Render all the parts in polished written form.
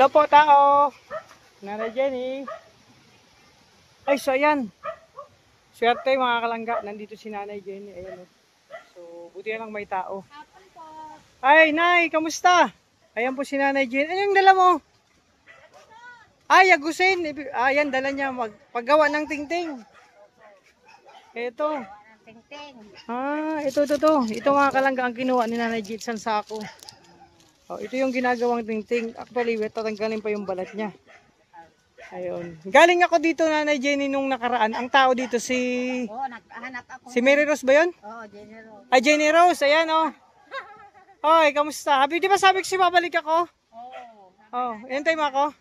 Hello po, tao. Nanay Jenny. Ay, so ayan. Swerte mga kalangga. Nandito si Nanay Jenny. Ayan, oh. So, buti na lang may tao. Ay, Nay, kamusta? Ayan po si Nanay Jenny. Ano yung dala mo? Ay, agusin. Ayan, dala niya. Paggawa ng tingting. Ito. Ito. Ito mga kalangga ang kinuha ni Nanay Jenny sa sako. Oh, ito yung ginagawang tingting. Actually, tatanggalin pa yung balat niya. Ayun. Galing ako dito, Nanay Jenny, nung nakaraan. Ang tao dito si... Oo, naghahanap ako. Si Mary Rose ba yun? Oo, Jenny Rose. Ay, Jenny Rose. Ayan, oh. Hoy, kamusta? Happy, di ba sabi ko si babalik ako? Oo. Oh, hintay mo ako.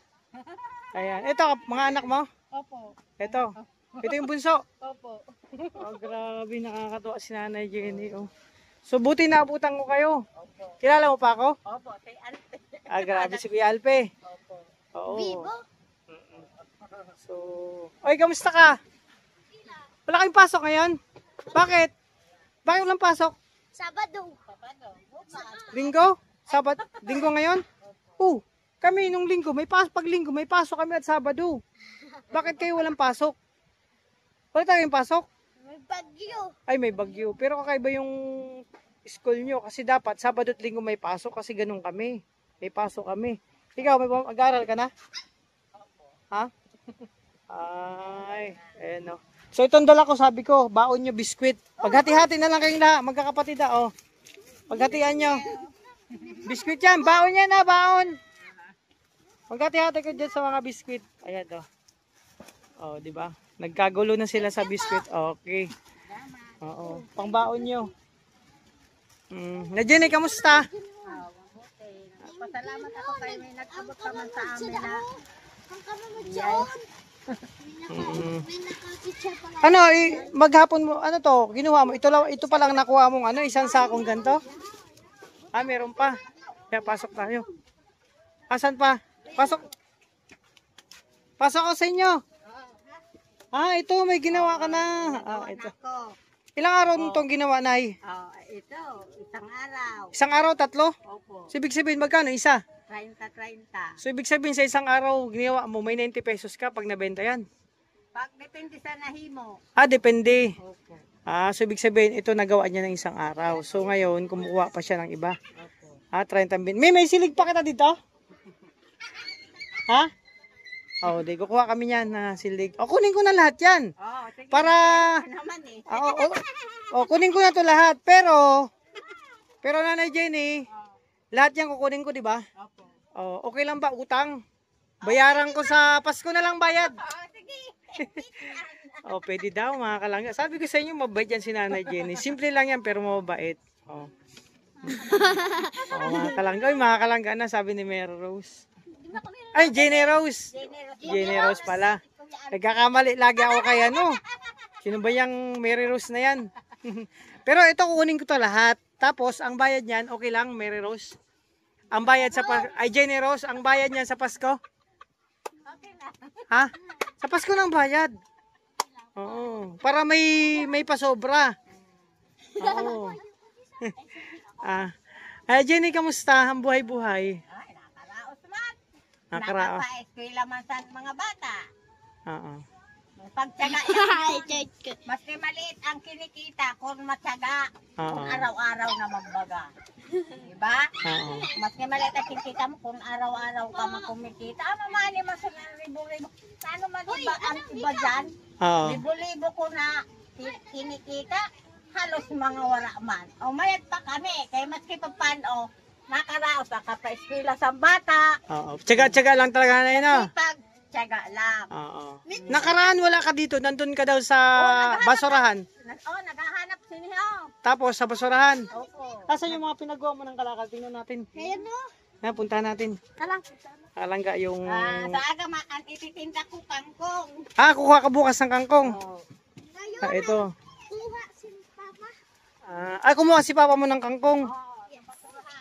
Ayan. Ito, mga anak mo? Opo. Ito. Ito yung bunso. Opo. Oh, grabe. Nakakatuwa si Nanay Jenny, oh. So, buti naabutan ko kayo. Opo. Kilala mo pa ako? Opo, say Alpe. Grabe si Kuya Alpe. Opo. Oo. Vivo? So, oy, kamusta ka? Wala kayong pasok ngayon? Bakit? Bakit walang pasok? Sabado. Linggo? Linggo ngayon? Kami nung linggo, pag linggo, may pasok kami at Sabado. Bakit kayo walang pasok? Wala tayong pasok? May bagyo. Ay, may bagyo. Pero kakaiba yung school nyo kasi dapat Sabado at linggo may pasok kasi ganun kami. May pasok kami. Ikaw, may mag-aaral ka na? Ha? Ay, ayan o. So itong dala ko, sabi ko, baon nyo biskwit. Paghati-hati na lang kayong lahat, magkakapatid oh. Paghatian nyo. Biskwit yan, baon yan baon. Paghati-hati ko dyan sa mga biskwit. Ayan o. Oh, di ba? Nagkagulo na sila sa biskwit. Okay. Oo. Pangbaon nyo. Jenny, kamusta? Pasalamat ako kayo may nag-abot naman sa amin na. Ano, maghapon mo, ano to, ginawa mo, ito pa lang nakuha mong isang sakong ganito? Meron pa. Kaya pasok tayo. Asan pa? Pasok. Pasok ako sa inyo. Ito, may ginawa ka na. Ito. Ilang araw nung itong ginawa, Nay? Ito, isang araw. Isang araw, 3? Opo. So, ibig sabihin, magkano? Isa? 30. So, ibig sabihin, sa isang araw, ginawa mo, may 90 pesos ka pag nabenta yan. Pag depende sa nahimo. Depende. Opo. So, ibig sabihin, ito nagawa niya ng isang araw. So, ngayon, kumukuha pa siya ng iba. Opo. 30 bin. May silig pa kita dito? Ha? Di, kukuha kami yan na silig. Kunin ko na lahat yan. Sige. Para... Naman eh. Kunin ko na to lahat. Pero, Nanay Jenny, lahat yan kukunin ko, di ba? Opo. Okay lang ba? Utang? Bayaran ko sa Pasko na lang bayad. Sige. Pwede daw mga kalangga. Sabi ko sa inyo, mabait yan si Nanay Jenny. Simple lang yan pero mabait. Mga kalangga na, sabi ni Mary Rose. Ay, Jenny Rose. Jenny Rose pala. Nagkakamali lagi ako kay Sino ba yung Mary Rose na yan? Pero ito, kukunin ko to lahat. Tapos, ang bayad niyan, okay lang, Mary Rose. Ang bayad sa Jenny Rose, ang bayad niyan sa Pasko? Okay na. Ha? Sa Pasko ng bayad. Oo. Para may pasobra. Oo. Jenny, kamusta? Ang buhay-buhay. Nakaraos. Nakapa-eskwela man sa mga bata. Oo. Pagtsaga maski maliit ang kinikita kung matyaga. Kung araw-araw na magbaga. Diba? Oo. Maski maliit ang kinikita mo kung araw-araw ka makumikita. Mani mas ribo-ribo. Ano man iba ang iba dyan? Oo. Libo-libo ko na kinikita. Halos mga wala man. Mayad pa kami. Kaya maski pa paano, nakaraos ka pa eskwela sa bata. Oo. Tsaga-tsaga lang talaga na yun, Tsaga lang. Oo. Nakaraan wala ka dito. Nandun ka daw sa basurahan. Naghahanap siniho. Tapos sa basurahan. Opo. Asan yung mga pinagawa mo ng kalakal? Tingnan natin. Ayan no. Puntahan natin. Kalangga yung... Sa aga ang ititinda ko kangkong. Kukuha ka bukas ng kangkong. Ito. Kuha si Papa. Kumuha si Papa mo ng kangkong.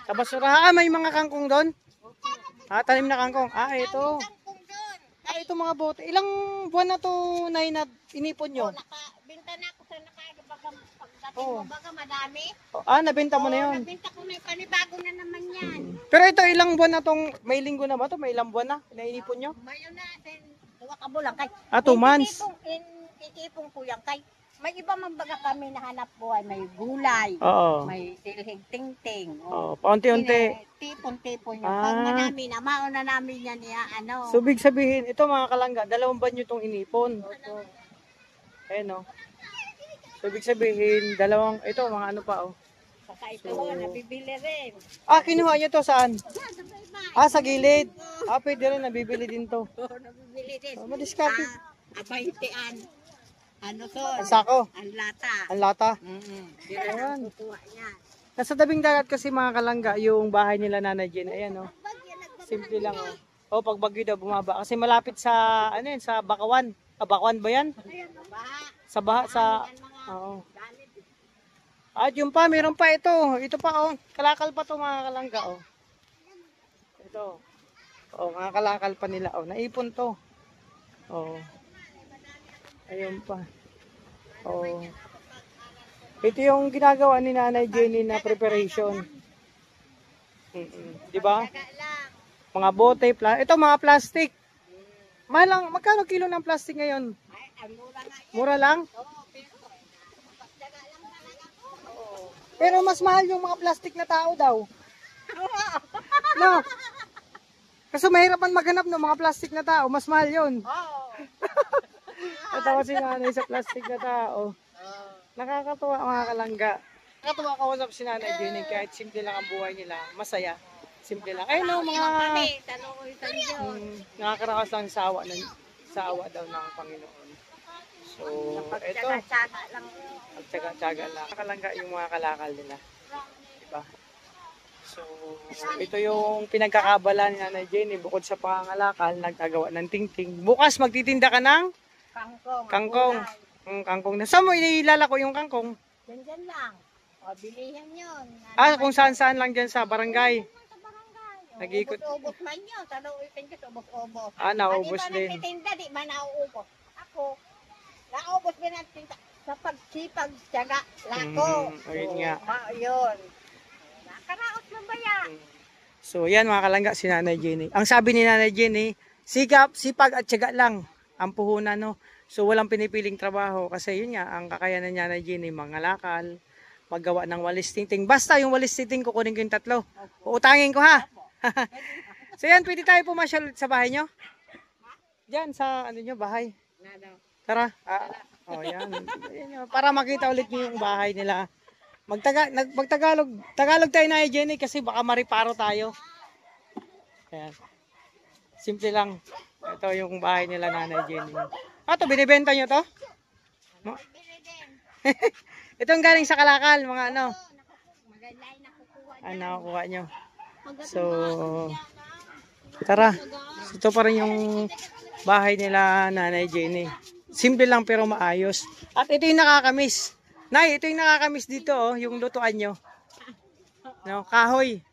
Sa basurahan. May mga kangkong doon? Tanim na kangkong. Ito. Ito mga bote. Ilang buwan na to, Nay, na inipon nyo? Nakabinta na ako sa nakagabagang pagdating. Oo. Baga madami. Nabenta mo na yun. Nabenta ko na yung panibago na naman yan. Pero ito, ilang buwan na tong, may linggo na ba to? May ilang buwan na? Nainipon nyo? Mayon natin. 2 kabulang kay. 2 months. Itipong ko yan kay. May iba man baga kami nahanap buhay. May gulay. Oo. May silhig ting-ting. Oo, paunti-unti. Tipon-tipon yun. Ah. Pag namin, mauna namin yan niya, ano. So, big sabihin, ito mga kalangga, 2 buwan nyo itong inipon. Ayan o. So, big sabihin, ito mga ano pa o. Saka ito, nabibili rin. Kinuha nyo to saan? Sa gilid. Pwede rin, nabibili din to. Nabibili din. Madiskarte. 20 ano to? Ang sako. Ang lata. Ang lata. Ayan. Kukuha niya. Nasa tabing dagat kasi mga kalangga, yung bahay nila Nanay Jen. Ayan o. Simple lang o. Pag bagyo daw bumaba. Kasi malapit sa, sa Bakawan. Bakawan ba yan? Sa baha, oo. At yung pa, meron pa ito. Ito pa kalakal pa to mga kalangga Ito. Mga kalakal pa nila naipon to. Ayun pa. Ito yung ginagawa ni Nanay Jenny na preparation. Di ba? Mga bote, ito mga plastic. Malang, magkano kilo ng plastic ngayon? Mura lang? Pero mas mahal yung mga plastic na tao daw. No. Kasi mahirapan maghanap ng mga plastic na tao, mas mahal yun. Natawa si Nanay sa plastic na tao. Nakakatuwa mga kalangga. Nakakatuwa kausap si Nanay Jenny kahit simple lang ang buhay nila. Masaya. Simple lang. Ayun mga nakakarakas lang sa awa daw ng Panginoon. So, ito. Magtsaga-tsaga lang. Kalangga yung mga kalakal nila. Diba? So, ito yung pinagkakabala ni Nanay Jenny. Bukod sa pangangalakal, nagkagawa ng tingting. Bukas magtitinda ka ng? Kangkong. Kangkong. Saan mo inilalako yung kangkong? Diyan lang. Bilihan yun. Kung saan-saan lang dyan sa barangay. Nag-ikot. Ubos man yun. Sa nauwitin ka, ubos-ubos. Naubos din. Di ba nagtitinda, di ba nauubos? Ako, naubos din ang tinda. Sa pagsipag, tiyaga, lako. Ayun nga. Yun. Nakaraos na ba yan? So, yan mga kalangga, si Nanay Jenny. Ang sabi ni Nanay Jenny, sikap, sipag at tiyaga lang ang puhunan, no? So, walang pinipiling trabaho kasi yun nga, ang kakayanan niya Nanay Jenny, mangalakal, maggawa ng walis tingting. Basta yung walis tingting, kukunin ko yung 3. Uutangin ko ha. So, yan, pwede tayo pumasyal sa bahay nyo? Diyan, sa nyo, bahay. Tara. Yan. Para makita ulit nyo yung bahay nila. Tagalog tayo na Jenny kasi baka mariparo tayo. Ayan. Simple lang. Ito yung bahay nila Nanay Jenny. Ito, binibenta nyo to? No? Ito yung galing sa kalakal, mga ano. Nakukuha nyo. So, tara. Ito pa rin yung bahay nila Nanay Jenny. Simple lang pero maayos. At ito yung nakakamiss. Nay, ito yung nakakamiss dito, yung lutuan nyo. No, kahoy.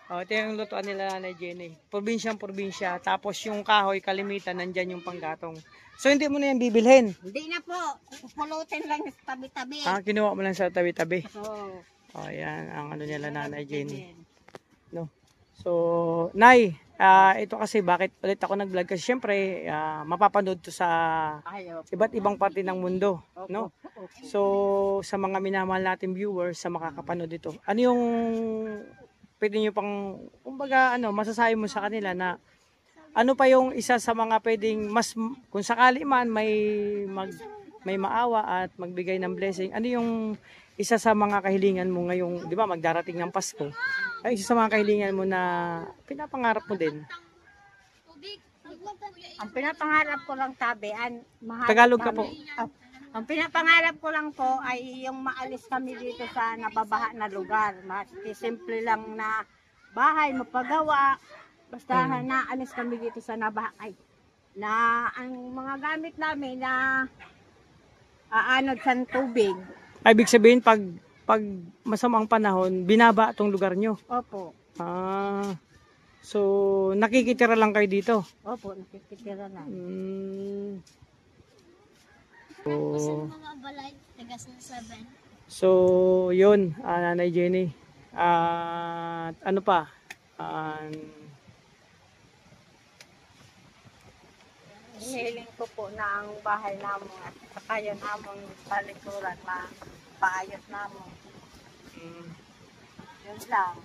Ito yung lutuan nila Nanay Jenny. Probinsyang-probinsya. Tapos yung kahoy, kalimitan, nandyan yung panggatong. So, hindi mo na yan bibilhin? Hindi na po. Pupulutin lang sa tabi-tabi. Kinuha mo lang sa tabi-tabi. Oo. Yan, ang ano nila Nanay Jenny. No. So, Nay, ito kasi bakit ulit ako nag-vlog kasi syempre mapapanood to sa iba't ibang parte ng mundo, no? So, sa mga minamahal natin viewers sa makakapanood dito, ano yung pwede nyo pang, kumbaga, masasabi mo sa kanila na ano pa yung isa sa mga pwedeng mas, kung sakali man may maawa at magbigay ng blessing, ano yung isa sa mga kahilingan mo ngayong, di ba, magdarating ng Pasko? Ay, isa sa mga kahilingan mo na pinapangarap mo din? Ang pinapangarap ko lang Tagalog ka po. Ang pinapangarap ko lang po ay yung maalis kami dito sa nababaha na lugar. Simple lang na bahay, mapagawa. Basta naalis kami dito sa nabaha. Na ang mga gamit namin na aanod sa tubig. Ay, ibig sabihin, pag masamang panahon, binaba itong lugar nyo? Opo. So, nakikitira lang kayo dito? Opo, nakikitira lang. Sa mga balay, tagas na 7. So, yun, Nanay Jenny. At ano pa? Hinihiling ko po na ang bahay namin at saka yun among palikuran na paayos namin. Yun lang.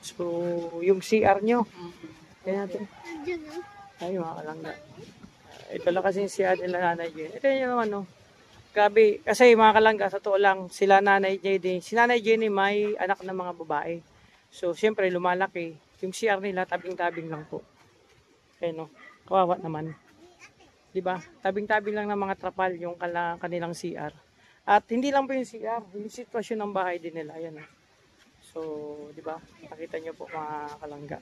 So, yung CR nyo. Kaya natin. Ay, mga kalangga. Ito lang kasi yung CR nila Nanay Jenny. Ito yun naman, no? Grabe. Kasi mga kalangga, sa totoo lang, sila Nanay Jenny. Si Nanay Jenny may anak ng mga babae. So, siyempre, lumalaki. Yung CR nila, tabing-tabing lang po. Kaya, no? Kawawa naman. Diba? Tabing-tabing lang ng mga trapal yung kanilang CR. At hindi lang po yung CR, yung sitwasyon ng bahay din nila. Ayan. So, diba? Nakita nyo po mga kalangga.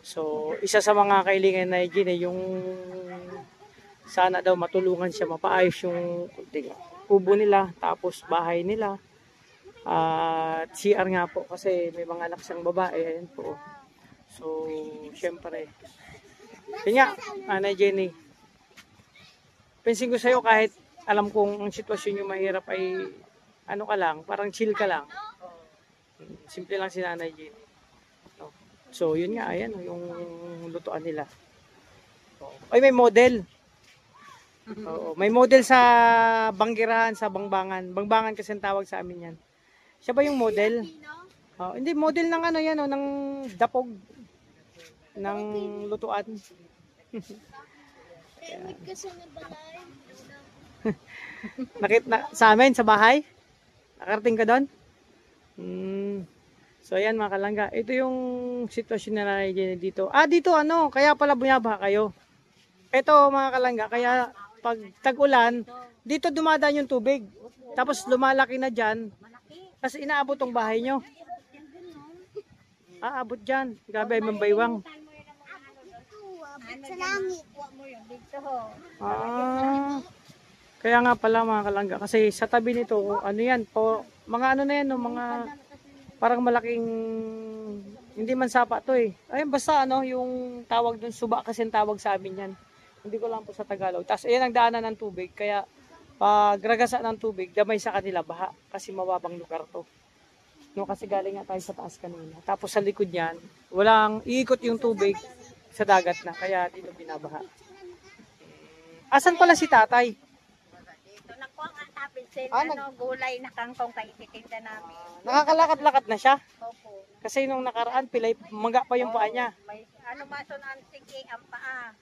So, isa sa mga kailangan na Jenny, yung sana daw matulungan siya mapaayos yung kubo nila, tapos bahay nila. At CR nga po kasi may mga anak siyang babae. Ayan po. So, syempre. Yun nga, Nanay Jenny. Pensin ko sa'yo kahit alam kong ang sitwasyon yung mahirap ay ano ka lang, parang chill ka lang. Simple lang si Nanay Jenny. So, yun nga, ayan, yung lutuan nila. Ay, may model. Oo, may model sa Banggirahan, sa Bangbangan. Bangbangan kasi ang tawag sa amin yan. Siya ba yung model? Oh, hindi, model ng ano yan, oh, ng dapog. Ng lutuan. Nakita na, sa amin, sa bahay? Nakarating ka doon? So, ayan mga kalangga. Ito yung sitwasyon na Nanay Jenny dito. Dito ano, kaya pala bumabaha kayo. Ito mga kalangga, kaya pag tag-ulan, dito dumadaan yung tubig. Tapos lumalaki na dyan. Kasi inaabot tong bahay nyo. Abot dyan. Grabe ay mambaywang. Sa langit. Kaya nga pala mga kalangga. Kasi sa tabi nito, ano yan, po, mga ano na yan, no, mga parang malaking, hindi man sapa to eh. Ayun, basta ano, yung tawag dun, suba kasi ang tawag sa amin yan. Hindi ko lang po sa Tagalog. Tapos ayan ang daanan ng tubig. Kaya pag ragasa ng tubig, damay sa kanila baha. Kasi mababang lugar to. No, kasi galing nga tayo sa taas kanina. Tapos sa likod niyan, walang iikot yung tubig sa dagat na. Kaya dito binabaha. Asan pala si tatay? Dito na po ang tapin gulay na kangkong kaititinda namin. Nakakalakad-lakad na siya. Opo. Kasi nung nakaraan, pilay, maga pa yung paa niya. May mason ang sige ang paa.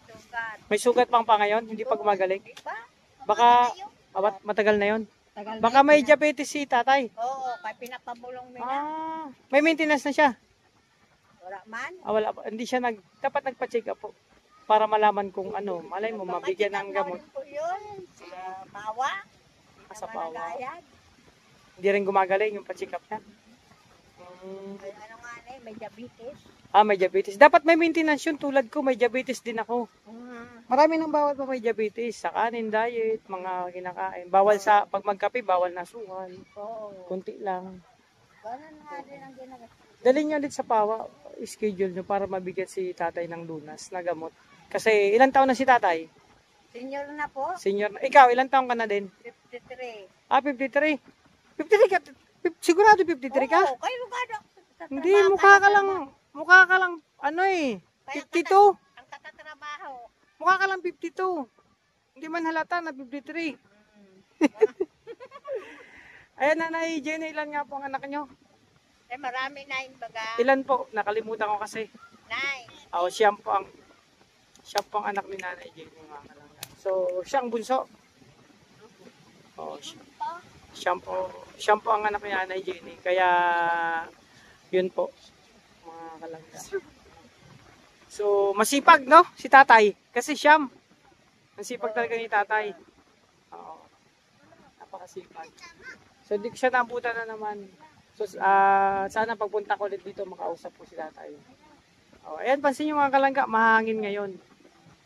Sugat. May sugat pang pa ngayon, hindi pa gumagaling. Diba? Baka matagal na yon. Baka may diabetes si tatay. Oo, kaya pinapabulong mo na. May maintenance na siya. Wala man. Wala pa. Hindi siya dapat nagpa-check up po. Para malaman kung ano, malay mo, mabigyan ng gamot. Yun, pawa. Sa pawa. Nagayad. Hindi rin gumagaling yung pa-check up niya. Ay, ano nga may diabetes. May diabetes. Dapat may maintenance yun. Tulad ko, may diabetes din ako. Marami nang bawal pa may diabetes. Sa kanin, diet, mga kinakain. Bawal sa, pag magkape, bawal na suwan. Kunti lang. Ganun nga din ang ginagawa. Dalhin niyo ulit sa pawa, schedule nyo para mabigyan si tatay ng lunas na gamot. Kasi ilang taon na si tatay? Senior na po. Senior na. Ikaw, ilang taon ka na din? 53. 53. 53 ka? Sigurado 53 ka? Oo, kayo ka. Hindi, mukha ka lang, ano eh, 52. Ang katatrabaho. Mukha ka lang 52. Hindi man halata na 53. Ayan, Nanay Jenny, ilan nga po ang anak nyo? Marami na yung baga. Ilan po? Nakalimutan ko kasi. 9. Siya po ang anak ni Nanay Jenny. So, siyang bunso. Siya po ang anak ni Nanay Jenny. Kaya, yun po. Mga kalangga. So, masipag, no? Si tatay. Kasi siyam. Masipag talaga ni tatay. Napakasipag. So, di ko siya nabutan na naman. So, sana pagpunta ko ulit dito, makausap po si tatay. Ayan, pansin nyo mga kalangga, mahangin ngayon.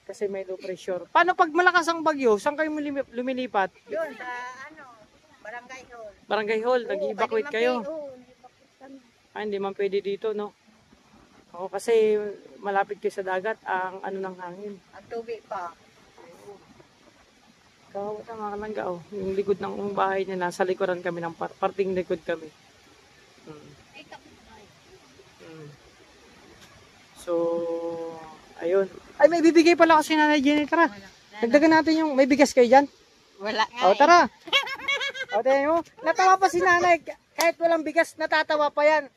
Kasi may low pressure. Paano pag malakas ang bagyo? Saan kayo lumilipat? Yun, sa Barangay Hall. Barangay Hall, nag-evacuate kayo. Hindi man pwede dito, no? Kasi malapit kayo sa dagat, ang ano ng hangin. Ang tubig pa. Kawawa na mga kalangga, oh. Yung likod ng bahay niya, nasa likuran kami ng parting likod kami. Hmm. Hmm. So, ayun. Ay, may bibigay pala kasi Nanay Jenny, tara. Dagdagan natin yung, may bigas kayo dyan? Wala nga. O, tara. O, tayo mo. Natawa pa si Nanay, kahit walang bigas, natatawa pa yan.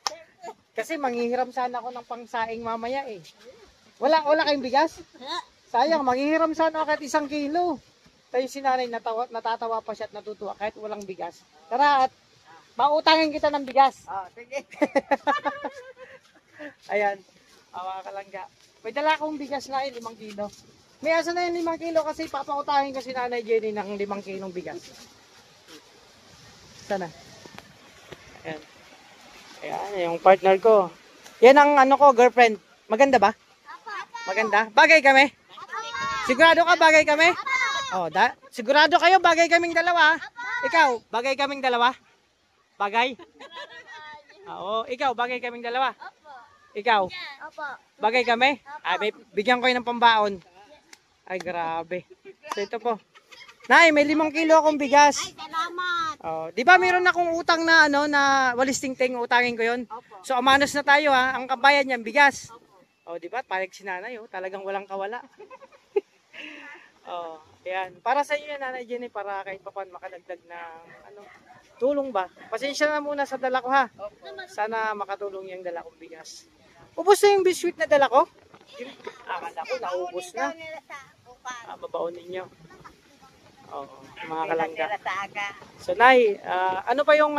Kasi manghihiram sana ako ng pangsaing mamaya eh. Wala kayong bigas? Sayang, manghihiram sana ako kahit 1 kilo. Tayo si Nanay, natatawa pa siya at natutuwa kahit walang bigas. Tara, at mautangin kita ng bigas. Oh, sige. Ayan, mga kalangga. May dala akong bigas na 5 kilo. May asa na yung 5 kilo kasi papautahin kasi Nanay Jenny ng 5 kilong bigas. Sana. Ayan. Ayan, yung partner ko. Yan ang ano ko, girlfriend. Maganda ba? Maganda? Bagay kami? Sigurado ka bagay kami? Oh, sigurado kayo bagay kaming dalawa? Ikaw, bagay kaming dalawa? Bagay? Oo, ikaw, bagay kaming dalawa? Ikaw? Bagay kami? Ay, bigyan ko kayo ng pambaon. Ay, grabe. So, ito po. Nay, may 5 kilo akong bigas. Ay, salamat. Oh, di ba meron akong utang na na walis tingting, utangin ko 'yon. So amanos na tayo ha, ang kabayan niyan bigas. Oh, di ba? Palig si Nanay, oh, talagang walang kawala. Oh, ayan. Para sa inyo yan, Nanay Jenny, para kahit papan makadagdag ng tulong ba? Pasensya na muna sa dala ko ha. Sana makatulong yung dala kong bigas. Ubos na yung biscuit na dala ko? Akala ko naubos na. Babaon ninyo. Oo, mga kalangga. So, Nay, ano pa yung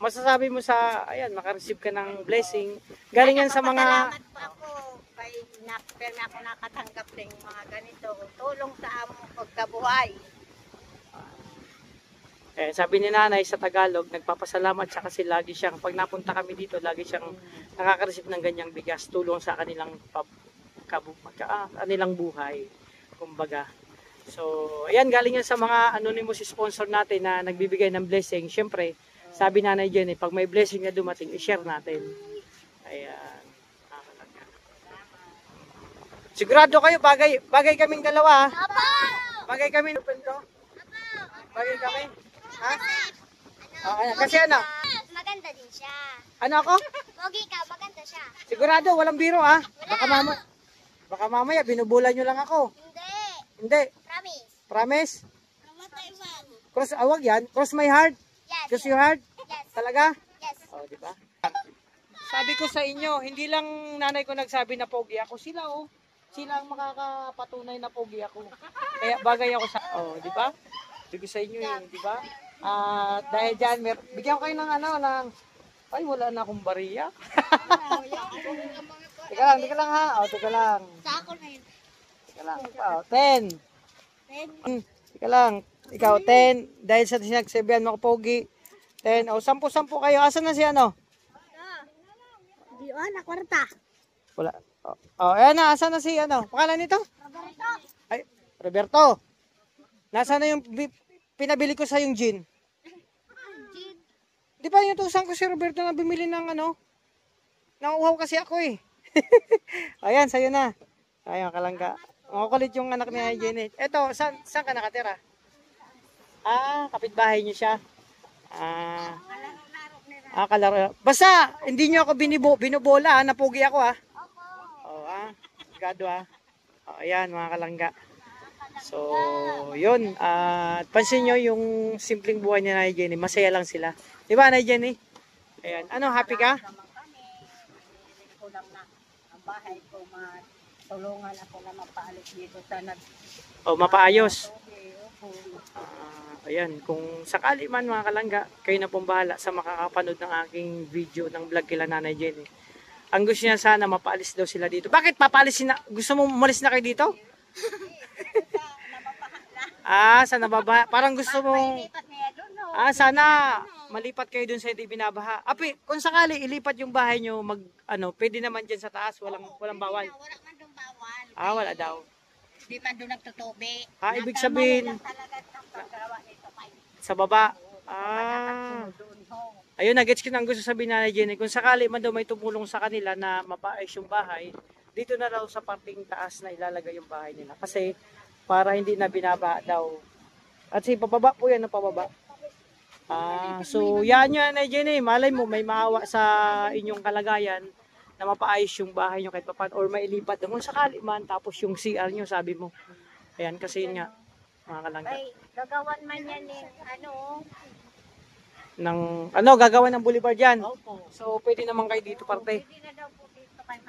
masasabi mo sa, ayan, makareceive ka ng blessing. Galing yan sa mga... Salamat po ako. Kay na ako nakatanggap ng mga ganito. Tulong sa among pagkabuhay. Sabi ni Nanay sa Tagalog, nagpapasalamat siya kasi lagi siyang, pag napunta kami dito, lagi siyang nakaka-receive ng ganyang bigas. Tulong sa kanilang kanilang buhay. Kumbaga. So, ayan, galing yan sa mga anonymous sponsor natin na nagbibigay ng blessing. Siyempre, sabi Nanay Jenny, pag may blessing na dumating, i-share natin. Ayan. Sigurado kayo, bagay kaming dalawa. Papa! Bagay kami. Bagay kami. Ha? Ayan. Kasi ano? Maganda din siya. Ano ako? Pogi ka, maganda siya. Sigurado, walang biro ha? Baka mamaya, binubulan nyo lang ako. Hindi. Hindi. Promise. Promise? Mamatay man. Cross, awag yan. Cross my heart. Yes. Cross your heart. Yes. Talaga? Yes. Oh, di ba? Sabi ko sa inyo, hindi lang nanay ko nagsabi na pogi ako. Sila oh. Sila ang makakapatunay na pogi ako. Kaya bagay ako sa... Oh, di ba? Sabi ko sa inyo di ba? Dahil dyan, bigyan ko kayo ng ng... Ay, wala na akong bariya. Teka lang ha. Oh, teka lang. Sa ako na yun. Teka lang. Oh, 10. Teka lang. Ikaw, 10. Dahil sa sinagsabihan mo ko pogi. 10. O, 10 kayo. Asan na si ano? Di na kwarta. Wala. Oh, ayan na. Asan na si ano? Pangalan nito? Roberto. Ay, Roberto. Nasaan na yung pinabili ko sa yung gin? Di ba yung tusan ko si Roberto na bumili ng Nauuhaw kasi ako eh. Ayan, sa'yo na. Ayan, kalangga. Makukulit yung anak ni Jenny. Eto, saan ka nakatira? Kapitbahay niyo siya. Kalaro. Basta, hindi niyo ako binubola, napugi ako Gado ayan, mga kalangga. So, yun. Pansin nyo yung simpleng buhay ni Nanay Jenny. Masaya lang sila. Di ba, Nanay Jenny? Ayan. Ano, happy ka? Ang bahay ko, matulungan ako na mapaalis dito sa Mapaayos. Ayan, kung sakali man mga kalangga, kayo na pong bahala sa makakapanood ng aking video ng vlog kila Nanay Jenny. Ang gusto niya sana, mapaalis daw sila dito. Bakit papaalisin na? Gusto mo umalis na kayo dito? Sa nababaha. Parang gusto mong... sana malipat kayo dun sa hindi binabaha. Api, kung sakali ilipat yung bahay nyo, pwede naman dyan sa taas, walang bawal. Wala man doon bawal. Wala daw. Di man doon nagtutubi. Ibig sabihin, sa baba. Ayun, nagets ko na ang gusto sabihin na Jenny. Kung sakali man daw may tumulong sa kanila na mapaayos yung bahay, dito na daw sa parting taas na ilalagay yung bahay nila. Kasi para hindi na binaba daw At si pababa po yan, pababa. So yan yan na Jenny, malay mo may maawa sa inyong kalagayan na mapaayos yung bahay nyo kahit papan or mailipat naman sakali man, tapos yung CR nyo sabi mo. Ayan kasi yun nga, mga kalangga. Ay, gagawan man yan Gagawa ng boulevard yan. Opo. So pwede naman kayo dito parte. Hindi na daw po dito kay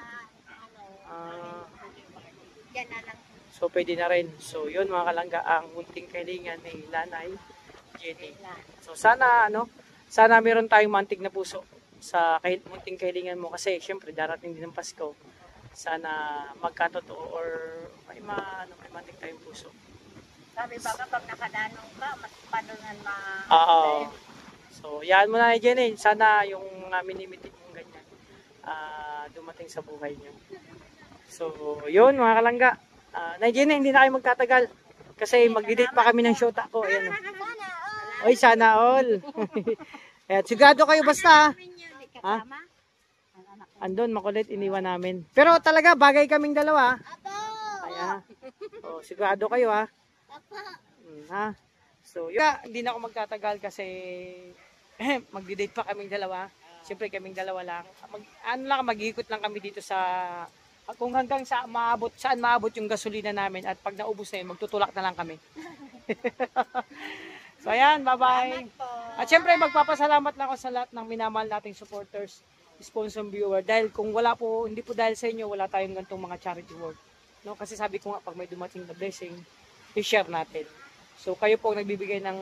yan na lang. So pwede na rin. So yun mga kalangga, ang munting kahilingan ni Lanay Jenny. So sana meron tayong mantig na puso sa munting kahilingan mo kasi syempre darating din ang Pasko. Sana magkatotoo or may mantig tayong puso. Sabi ba kapag nakadanong ka, mas panunan Oo. So yan mo na Jenny. Sana yung mga minimitik mong ganyan dumating sa buhay nyo. So yun mga kalangga. Na Jenny, hindi na kayo magtatagal. Kasi mag-date pa kami ng shota ko. Ayan. Oy, sana all. Ayan, sigurado kayo basta. Ha? Andun, makulit, iniwan namin. Pero talaga, bagay kaming dalawa. Ayan. Oh, sigurado kayo ha. Ha? So, yun. Hindi na ako magtatagal kasi mag-date pa kaming dalawa. Siyempre kaming dalawa lang. Mag-ikot lang kami dito sa kung hanggang saan maabot yung gasolina namin at pag naubos na yun, magtutulak na lang kami. So ayan, bye-bye. At syempre magpapasalamat lang ako sa lahat ng minamahal nating supporters, sponsor viewer. Dahil kung wala po, hindi po dahil sa inyo, wala tayong ganitong mga charity work. No? Kasi sabi ko nga, pag may dumating na blessing, i-share natin. So kayo po nagbibigay ng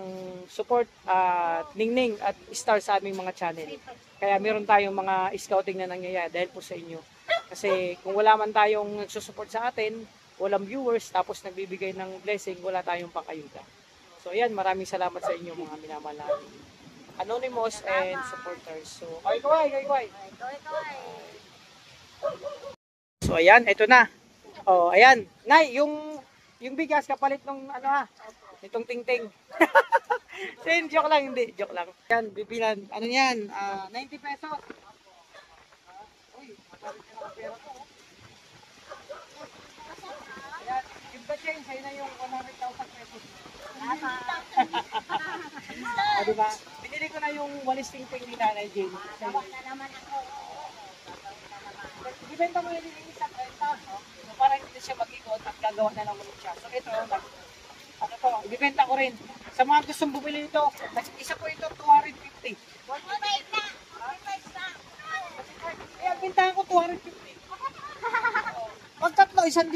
support at ningning at star sa aming mga channel. Kaya meron tayong mga scouting na nangyayari dahil po sa inyo. Kasi kung wala man tayong nagsusupport sa atin, walang viewers, tapos nagbibigay ng blessing, wala tayong pangayuda. So ayan, maraming salamat sa inyo mga minamahal natin. Anonymous and supporters. So, kaway. So ayan, ito na. Oh, ayan. Nay, yung bigas kapalit nung nitong tingting. Sen, joke lang, hindi, joke lang. Yan, bibilan, yan, 90 pesos. Uy, matalit na ang pera ko. Ayan, give the change, sa'yo na yung 100,000 pesos. Diba? Binili ko na yung walis tingting ni Nanay Jane. Gawin na naman ako. Ibenta mo yun yung isang renta, no? So, para hindi siya mag-ikot at gagawa na lang ulit siya. So, ito, ibibenta ko rin. Sa mga gustong bumili nito, isa po ito, 250. Kaya, bintahan ko 250. Pag tatlo, 1,000.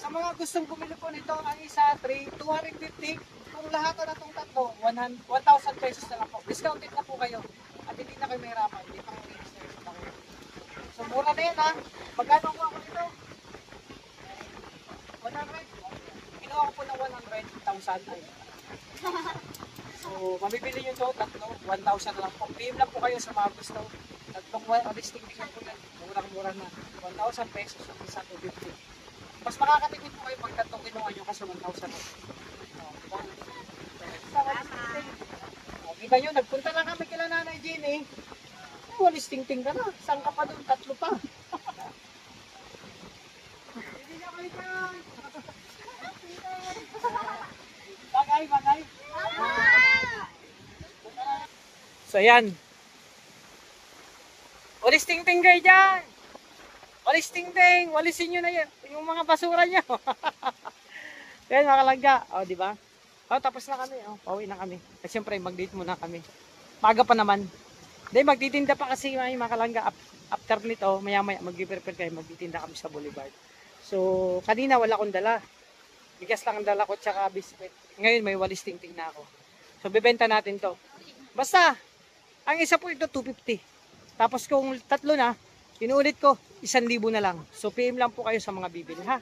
Sa mga gustong bumili po nito, ang isa, 250. Kung lahat na itong tatlo, 1,000 pesos na lang po. Discounted na po kayo. At hindi na kayo mahirapan. Hindi pa kayo so, mura na yan ha. Magkano po ako nito? 100. Kinuha ko po ng 100,000. So, mabibili nyo ito, tatlo, 1,000 na lang po. PM lang po kayo sa mga gusto. Tatlong listing din po yan. Murang-mura na. 1,000 pesos at isa 250. Mas makakatipid po kayo pag tatlong kinuha nyo kasi 1,000 na. Kita nyo, nagpunta lang kami kila Nanay Jenny. Walis tingting ka na. Saan ka pa doon? Tatlo pa. Hindi na kayo dyan. Bagay. So yan. Walis tingting kayo dyan. Walis tingting. Walisin nyo na yan. Yung mga basura nyo. Yan mga kalangga. O, diba? O, tapos na kami. O, pauwi na kami. At syempre, mag-date muna kami. Maga pa naman. Dahil magtitinda pa kasi mga kalangga. After nito, maya-maya mag-prepare kayo. Magtitinda kami sa Boulevard. So, kanina wala akong dala. Bigas lang ang dala ko tsaka biscuit. Ngayon may walis tingting na ako. So, bibenta natin to. Basta, ang isa po ito 250. Tapos kung tatlo na, inuulit ko, 1,000 na lang. So, PM lang po kayo sa mga bibili, ha?